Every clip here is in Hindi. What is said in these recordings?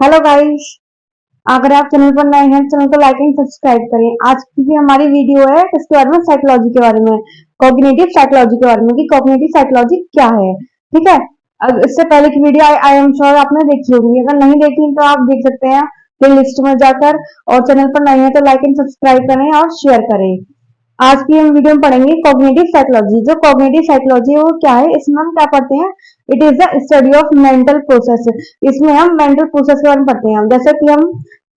Hello guys. अगर आप चैनल पर नए हैं, चैनल को लाइक एंड सब्सक्राइब करें। आज की हमारी वीडियो है किसके बारे में, साइकोलॉजी के बारे में, कॉग्निटिव साइकोलॉजी के बारे में कि कॉग्निटिव साइकोलॉजी क्या है। ठीक है। अब इससे पहले की वीडियो आई एम श्योर आपने देखी होगी। अगर नहीं देखी तो आप देख सकते हैं प्ले लिस्ट में जाकर। और चैनल पर नए हैं तो लाइक एंड सब्सक्राइब करें और शेयर करें। आज की हम वीडियो में पढ़ेंगे कॉग्निटिव साइकोलॉजी। जो कॉग्निटिव साइकोलॉजी है वो क्या है, इसमें हम क्या पढ़ते हैं। It is the study of mental process. इसमें हम मेंटल प्रोसेस के बारे में पढ़ते हैं। जैसे कि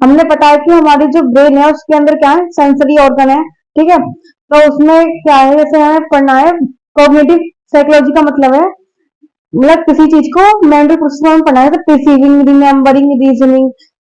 हमने बताया कि हमारी जो ब्रेन है उसके अंदर क्या है, सेंसरी ऑर्गन है। ठीक है। तो उसमें क्या है, जैसे हमें पढ़ना है कॉग्निटिव साइकोलॉजी का मतलब है, मतलब किसी चीज को मेंटल प्रोसेस में पढ़ना है। तो परसीविंग, रिमेम्बरिंग, रीजनिंग।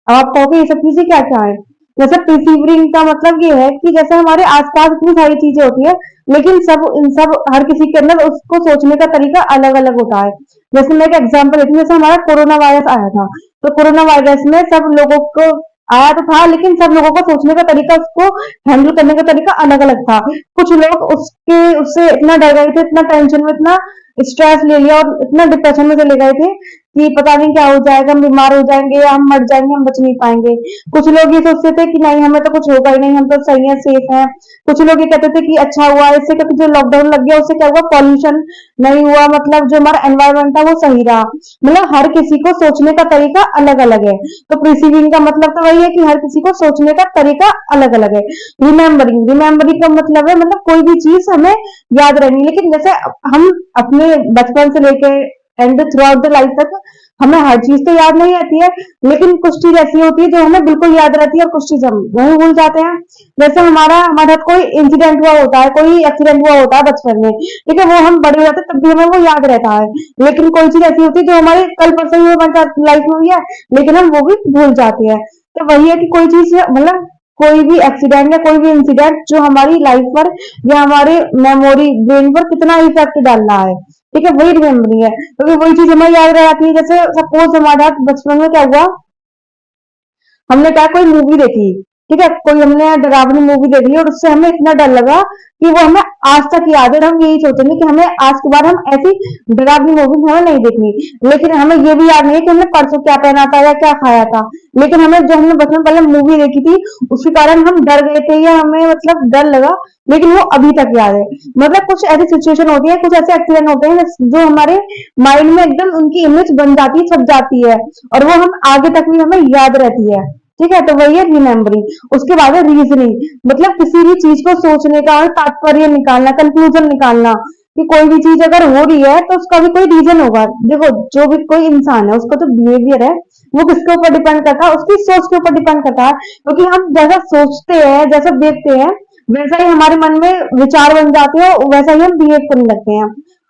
अब आप कहोगे ये सब चीजें क्या क्या है। जैसे परसीविंग का मतलब ये है कि जैसे हमारे आसपास इतनी सारी चीजें होती है, लेकिन सब इन सब हर किसी के अंदर उसको सोचने का तरीका अलग अलग होता है। जैसे मैं एक एग्जांपल देती हूँ। जैसे हमारा कोरोना वायरस आया था, तो कोरोना वायरस में सब लोगों को आया तो था, लेकिन सब लोगों का सोचने का तरीका, उसको हैंडल करने का तरीका अलग अलग था। कुछ लोग उसके उससे इतना डर गए थे, इतना टेंशन में, इतना स्ट्रेस ले लिया और इतना डिप्रेशन में चले गए थे कि पता नहीं क्या हो जाएगा, हम बीमार हो जाएंगे या हम मर जाएंगे, हम बच नहीं पाएंगे। कुछ लोग ये सोचते थे कि नहीं हमें तो कुछ होगा ही नहीं, हम तो सही है, सेफ है। कुछ लोग ये कहते थे कि अच्छा हुआ इससे, क्योंकि जो लॉकडाउन लग गया उससे क्या हुआ, पॉल्यूशन नहीं हुआ, मतलब जो हमारा एनवायरमेंट था वो सही रहा। मतलब हर किसी को सोचने का तरीका अलग अलग है। तो प्रिसीविंग का मतलब तो वही है कि हर किसी को सोचने का तरीका अलग अलग है। रिमेम्बरिंग, रिमेम्बरिंग का मतलब है मतलब कोई भी चीज हमें याद रहनी। लेकिन जैसे हम अपने बचपन से लेके and through out the life तक हमें हर चीज तो याद नहीं रहती है, लेकिन कुछ चीज ऐसी होती है जो हमें बिल्कुल याद रहती है और कुछ चीज हम वही भूल जाते हैं। जैसे हमारे साथ कोई इंसिडेंट हुआ होता है, कोई एक्सीडेंट हुआ होता है बचपन में, ठीक है, वो हम बड़े हो जाते हैं तब भी हमें वो याद रहता है। लेकिन कोई चीज ऐसी होती है जो हमारे कल परसों ही हमारी लाइफ में हुई है, लेकिन हम वो भी भूल जाते हैं। तो वही है कि कोई चीज मतलब कोई भी एक्सीडेंट या कोई भी इंसिडेंट जो हमारी लाइफ पर या हमारे मेमोरी ब्रेन पर कितना इफेक्ट डाल रहा है, ठीक है, वही रिमेम्बरिंग है। क्योंकि वही चीज हमें याद रह जाती है। जैसे सपोज हमारे साथ बचपन में क्या हुआ, हमने क्या कोई मूवी देखी, ठीक है, कोई हमने डरावनी मूवी देख ली और उससे हमें इतना डर लगा कि वो हमें आज तक याद है। हम यही सोचेंगे कि हमें आज के बाद हम ऐसी डरावनी मूवी हमें नहीं देखनी। लेकिन हमें ये भी याद नहीं है कि हमने परसों क्या पहना था या क्या खाया था। लेकिन हमें जो हमने बचपन पहले मूवी देखी थी उसके कारण हम डर गए थे या हमें मतलब डर लगा, लेकिन वो अभी तक याद है। मतलब कुछ ऐसी सिचुएशन होती है, कुछ ऐसे एक्सीडेंट होते हैं जो हमारे माइंड में एकदम उनकी इमेज बन जाती है, छप जाती है, और वो हम आगे तक भी हमें याद रहती है। ठीक है। तो वही है रिमेम्बरिंग। उसके बाद है रीजनिंग, मतलब किसी भी चीज को सोचने का और तात्पर्य निकालना, कंक्लूजन निकालना कि कोई भी चीज अगर हो रही है तो उसका भी कोई रीजन होगा। देखो जो भी कोई इंसान है उसका जो बिहेवियर है वो किसके ऊपर डिपेंड करता है, उसकी सोच के ऊपर डिपेंड करता है। क्योंकि हम जैसा सोचते हैं, जैसा देखते हैं, वैसा ही हमारे मन में विचार बन जाते हैं, वैसा ही हम बिहेव करने लगते हैं।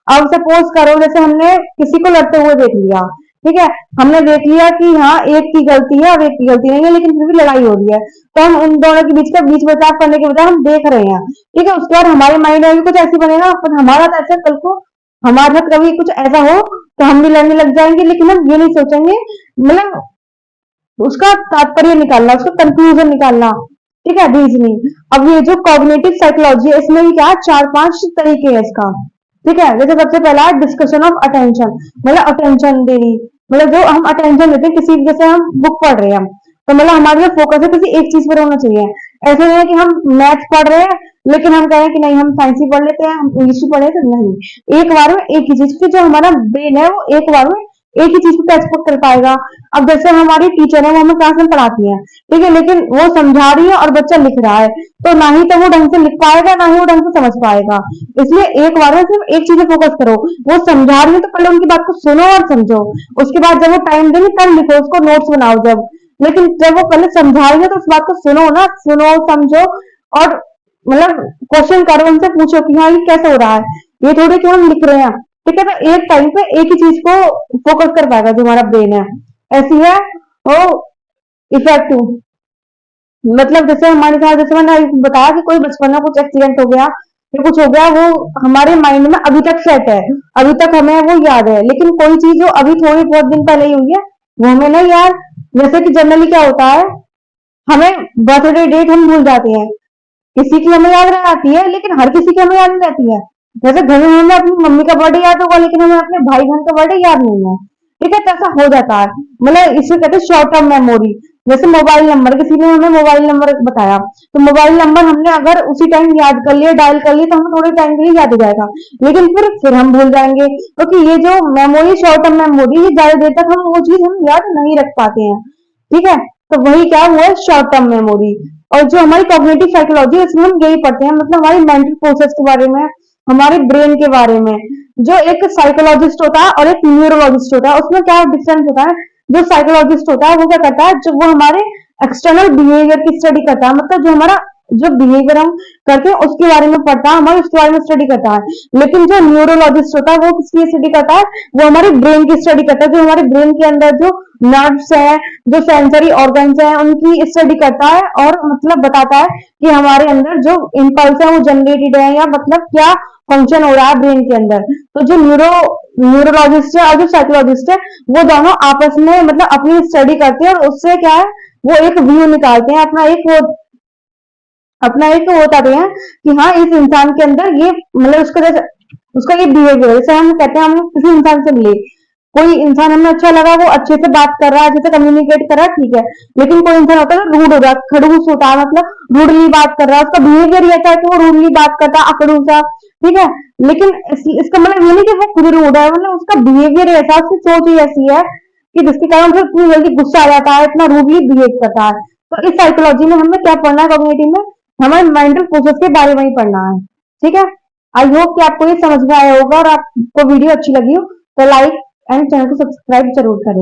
अब सपोज करो जैसे हमने किसी को लड़ते हुए देख लिया, ठीक है, हमने देख लिया कि हाँ एक की गलती है और एक की गलती नहीं है, लेकिन फिर भी लड़ाई हो रही है, तो हम उन दोनों के बीच का बीच बचाव करने के बजाय हम देख रहे हैं। ठीक है। उसके बाद हमारे माइंड में भी कुछ ऐसी बनेगा, पर हमारा तो ऐसा कल को हमारे साथ कभी कुछ ऐसा हो तो हम भी लड़ने लग जाएंगे, लेकिन हम ये नहीं सोचेंगे, मतलब उसका तात्पर्य निकालना, उसका कंक्लूजन निकालना। ठीक है, रीजनिंग। अब ये जो कॉग्निटिव साइकोलॉजी है इसमें भी क्या है, चार पांच तरीके हैं इसका। ठीक है। जैसे सबसे पहला है डिस्कशन ऑफ अटेंशन, मतलब अटेंशन देनी, मतलब जो हम अटेंशन देते हैं किसी, जैसे हम बुक पढ़ रहे हैं तो मतलब हमारा जो फोकस है किसी एक चीज पर होना चाहिए। ऐसे नहीं है कि हम मैथ्स पढ़ रहे हैं लेकिन हम कहें कि नहीं हम साइंस ही पढ़ लेते हैं, हम इंग्लिश ही पढ़े, तो नहीं, एक बार में एक ही चीज की जो हमारा ब्रेन है वो एक बार में एक ही चीज को कैच कर पाएगा। अब जैसे हमारी टीचर है वो हमें क्लास में पढ़ाती है, ठीक है, लेकिन वो समझा रही है और बच्चा लिख रहा है, तो ना ही तो वो ढंग से लिख पाएगा ना ही वो ढंग से समझ पाएगा। इसलिए एक बार में सिर्फ एक चीज पे फोकस करो। वो समझा रही है तो पहले उनकी बात को सुनो और समझो, उसके बाद जब वो टाइम देंगे तब लिखो, उसको नोट्स बनाओ जब। लेकिन जब वो पहले समझा रही है तो उस बात को सुनो ना, सुनो समझो, और मतलब क्वेश्चन करो, उनसे पूछो कि हाँ ये कैसे हो रहा है, ये थोड़ी कि हम लिख रहे हैं। ठीक है। तो एक टाइम पे एक ही चीज को फोकस कर पाएगा जो हमारा ब्रेन है। ऐसी है वो इफेक्टिव, मतलब जैसे हमारे साथ, जैसे मैंने बताया कि कोई बचपन में कुछ एक्सीडेंट हो गया या कुछ हो गया, वो हमारे माइंड में अभी तक सेट है, अभी तक हमें वो याद है। लेकिन कोई चीज जो अभी थोड़ी बहुत दिन पहले ही हुई है वो हमें नहीं याद। जैसे कि जनरली क्या होता है, हमें बर्थडे डेट हम भूल जाते हैं, किसी की हमें याद रहती है लेकिन हर किसी की हमें याद नहीं रहती है। जैसे घर में हमें अपनी मम्मी का बर्थडे याद होगा लेकिन हमें अपने भाई बहन का बर्थडे याद नहीं है। ठीक है, तो ऐसा हो जाता है। मतलब इसे कहते हैं शॉर्ट टर्म मेमोरी। जैसे मोबाइल नंबर, किसी ने हमें मोबाइल नंबर बताया, तो मोबाइल नंबर हमने अगर उसी टाइम याद कर लिया, डायल कर लिया, तो हमें थोड़े टाइम के लिए याद हो जाएगा, लेकिन फिर हम भूल जाएंगे, क्योंकि ये जो मेमोरी शॉर्ट टर्म मेमोरी, ये ज्यादा देर तक हम वो चीज हम याद नहीं रख पाते हैं। ठीक है, तो वही क्या हुआ है, शॉर्ट टर्म मेमोरी। और जो हमारी कॉग्निटिव साइकोलॉजी है, इसमें हम यही पढ़ते हैं, मतलब हमारी मेंटल प्रोसेस के बारे में, हमारे ब्रेन के बारे में। जो एक साइकोलॉजिस्ट होता है और एक न्यूरोलॉजिस्ट होता है, उसमें क्या डिफरेंस होता है। जो साइकोलॉजिस्ट होता है वो क्या करता है, जो वो हमारे एक्सटर्नल बिहेवियर की स्टडी करता है, मतलब जो हमारा जो बिहेवियर हम करते हैं उसके बारे में पढ़ता है, हमारे उसके बारे में स्टडी करता है। लेकिन जो न्यूरोलॉजिस्ट होता है वो किसकी स्टडी करता है, वो हमारे ब्रेन की स्टडी करता है, जो हमारे ब्रेन के अंदर जो नर्व्स है, जो सेंसरी ऑर्गन्स है, उनकी स्टडी करता है, और मतलब बताता है कि हमारे अंदर जो इम्पल्स है वो जनरेटेड है, या मतलब क्या फंक्शन हो रहा है ब्रेन के अंदर। तो जो न्यूरोलॉजिस्ट है और जो साइकोलॉजिस्ट है, वो दोनों आपस में मतलब अपनी स्टडी करते हैं, और उससे क्या है, वो एक व्यू निकालते हैं, अपना एक वो बताते हैं कि हाँ, इस इंसान के अंदर ये मतलब उसका जैसे उसका ये बिहेवियर, जैसे हम कहते हैं हम किसी इंसान से मिले, कोई इंसान हमें अच्छा लगा, वो अच्छे से बात कर रहा है, अच्छे से कम्युनिकेट कर रहा है, ठीक है। लेकिन कोई इंसान होता है रूड हो रहा है, खड़ूस होता है, मतलब रूडली बात कर रहा है, उसका बिहेवियर ये था कि वो रूडली बात करता है, अकड़ूसा। ठीक है, लेकिन इसका मतलब ये नहीं कि वो खुद रूड है, मतलब उसका बिहेवियर ऐसा, उसकी सोच ही ऐसी है कि जिसके कारण उसे इतनी जल्दी गुस्सा आ जाता है, इतना रूडली बिहेव करता है। तो इस साइकोलॉजी में हमें क्या पढ़ना है, कम्युनिटी में हमें मेंटल प्रोसेस के बारे में ही पढ़ना है। ठीक है, आई होप कि आपको ये समझ में आया होगा, और आपको वीडियो अच्छी लगी हो तो लाइक एंड चैनल को सब्सक्राइब जरूर करें।